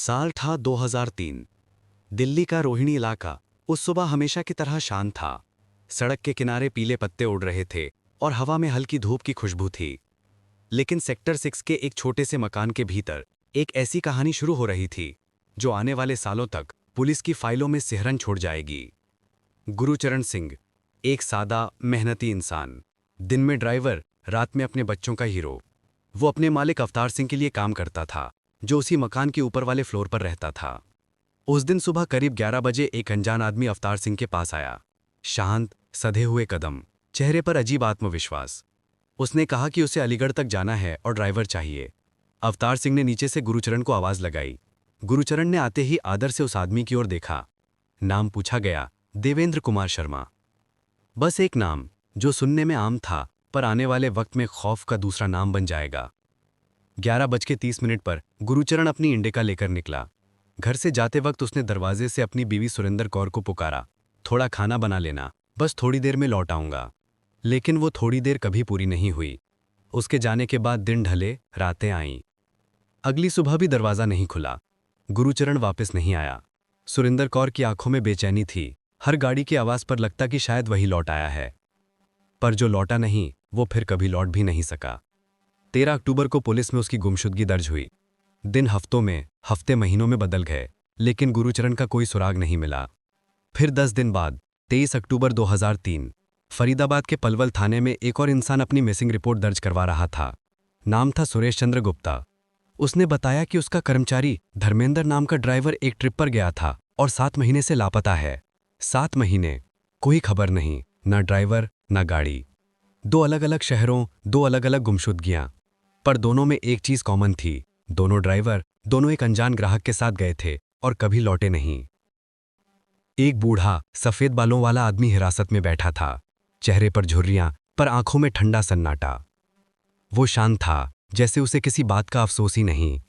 साल था 2003। दिल्ली का रोहिणी इलाका उस सुबह हमेशा की तरह शांत था। सड़क के किनारे पीले पत्ते उड़ रहे थे और हवा में हल्की धूप की खुशबू थी। लेकिन सेक्टर 6 के एक छोटे से मकान के भीतर एक ऐसी कहानी शुरू हो रही थी जो आने वाले सालों तक पुलिस की फाइलों में सिहरन छोड़ जाएगी। गुरुचरण सिंह, एक सादा मेहनती इंसान, दिन में ड्राइवर, रात में अपने बच्चों का हीरो। वो अपने मालिक अवतार सिंह के लिए काम करता था, जो उसी मकान के ऊपर वाले फ्लोर पर रहता था। उस दिन सुबह करीब 11 बजे एक अनजान आदमी अवतार सिंह के पास आया। शांत, सधे हुए कदम, चेहरे पर अजीब आत्मविश्वास। उसने कहा कि उसे अलीगढ़ तक जाना है और ड्राइवर चाहिए। अवतार सिंह ने नीचे से गुरुचरण को आवाज लगाई। गुरुचरण ने आते ही आदर से उस आदमी की ओर देखा। नाम पूछा गया, देवेंद्र कुमार शर्मा। बस एक नाम जो सुनने में आम था पर आने वाले वक्त में खौफ का दूसरा नाम बन जाएगा। 11:30 पर गुरुचरण अपनी इंडिका लेकर निकला। घर से जाते वक्त उसने दरवाजे से अपनी बीवी सुरेंद्र कौर को पुकारा, थोड़ा खाना बना लेना, बस थोड़ी देर में लौट आऊंगा। लेकिन वो थोड़ी देर कभी पूरी नहीं हुई। उसके जाने के बाद दिन ढले, रातें आईं। अगली सुबह भी दरवाजा नहीं खुला। गुरुचरण वापस नहीं आया। सुरेंद्र कौर की आंखों में बेचैनी थी। हर गाड़ी की आवाज पर लगता कि शायद वही लौट आया है, पर जो लौटा नहीं वो फिर कभी लौट भी नहीं सका। 13 अक्टूबर को पुलिस में उसकी गुमशुदगी दर्ज हुई। दिन हफ्तों में, हफ्ते महीनों में बदल गए, लेकिन गुरुचरण का कोई सुराग नहीं मिला। फिर 10 दिन बाद 23 अक्टूबर 2003 फरीदाबाद के पलवल थाने में एक और इंसान अपनी मिसिंग रिपोर्ट दर्ज करवा रहा था। नाम था सुरेश चंद्र गुप्ता। उसने बताया कि उसका कर्मचारी धर्मेंद्र नाम का ड्राइवर एक ट्रिप पर गया था और 7 महीने से लापता है। 7 महीने, कोई खबर नहीं, न ड्राइवर न गाड़ी। 2 अलग अलग शहरों, 2 अलग अलग गुमशुदगियां, पर दोनों में एक चीज कॉमन थी। दोनों ड्राइवर, दोनों एक अनजान ग्राहक के साथ गए थे और कभी लौटे नहीं। एक बूढ़ा सफेद बालों वाला आदमी हिरासत में बैठा था, चेहरे पर झुर्रियां, पर आंखों में ठंडा सन्नाटा। वो शांत था, जैसे उसे किसी बात का अफसोस ही नहीं।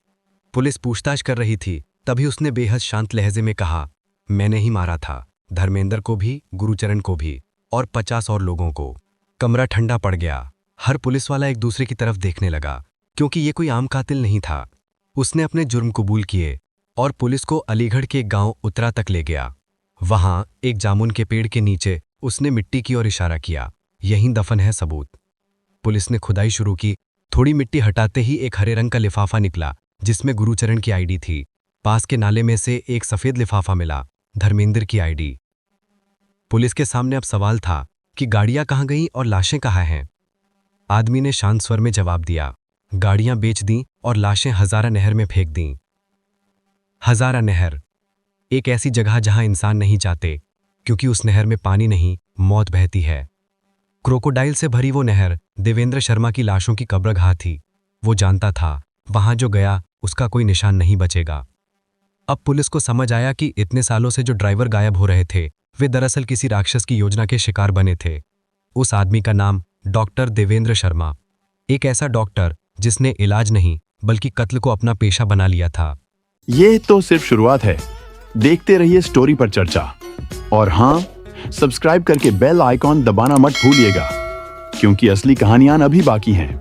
पुलिस पूछताछ कर रही थी, तभी उसने बेहद शांत लहजे में कहा, मैंने ही मारा था, धर्मेंद्र को भी, गुरुचरण को भी, और 50 और लोगों को। कमरा ठंडा पड़ गया। हर पुलिस वाला एक दूसरे की तरफ देखने लगा, क्योंकि ये कोई आम कातिल नहीं था। उसने अपने जुर्म कबूल किए और पुलिस को अलीगढ़ के गांव उत्तरा तक ले गया। वहां एक जामुन के पेड़ के नीचे उसने मिट्टी की ओर इशारा किया, यहीं दफन है सबूत। पुलिस ने खुदाई शुरू की। थोड़ी मिट्टी हटाते ही एक हरे रंग का लिफाफा निकला, जिसमें गुरुचरण की आईडी थी। पास के नाले में से एक सफेद लिफाफा मिला, धर्मेंद्र की आईडी। पुलिस के सामने अब सवाल था कि गाड़ियां कहां गईं और लाशें कहां हैं। आदमी ने शांत स्वर में जवाब दिया, गाड़ियां बेच दी और लाशें हजारा नहर में फेंक दी। हजारा नहर, एक ऐसी जगह जहां इंसान नहीं जाते, क्योंकि उस नहर में पानी नहीं, मौत बहती है। क्रोकोडाइल से भरी वो नहर देवेंद्र शर्मा की लाशों की कब्रगाह थी। वो जानता था, वहां जो गया उसका कोई निशान नहीं बचेगा। अब पुलिस को समझ आया कि इतने सालों से जो ड्राइवर गायब हो रहे थे, वे दरअसल किसी राक्षस की योजना के शिकार बने थे। उस आदमी का नाम डॉक्टर देवेंद्र शर्मा, एक ऐसा डॉक्टर जिसने इलाज नहीं बल्कि कत्ल को अपना पेशा बना लिया था। ये तो सिर्फ शुरुआत है। देखते रहिए स्टोरी पर चर्चा, और हाँ, सब्सक्राइब करके बेल आइकॉन दबाना मत भूलिएगा, क्योंकि असली कहानियां अभी बाकी हैं।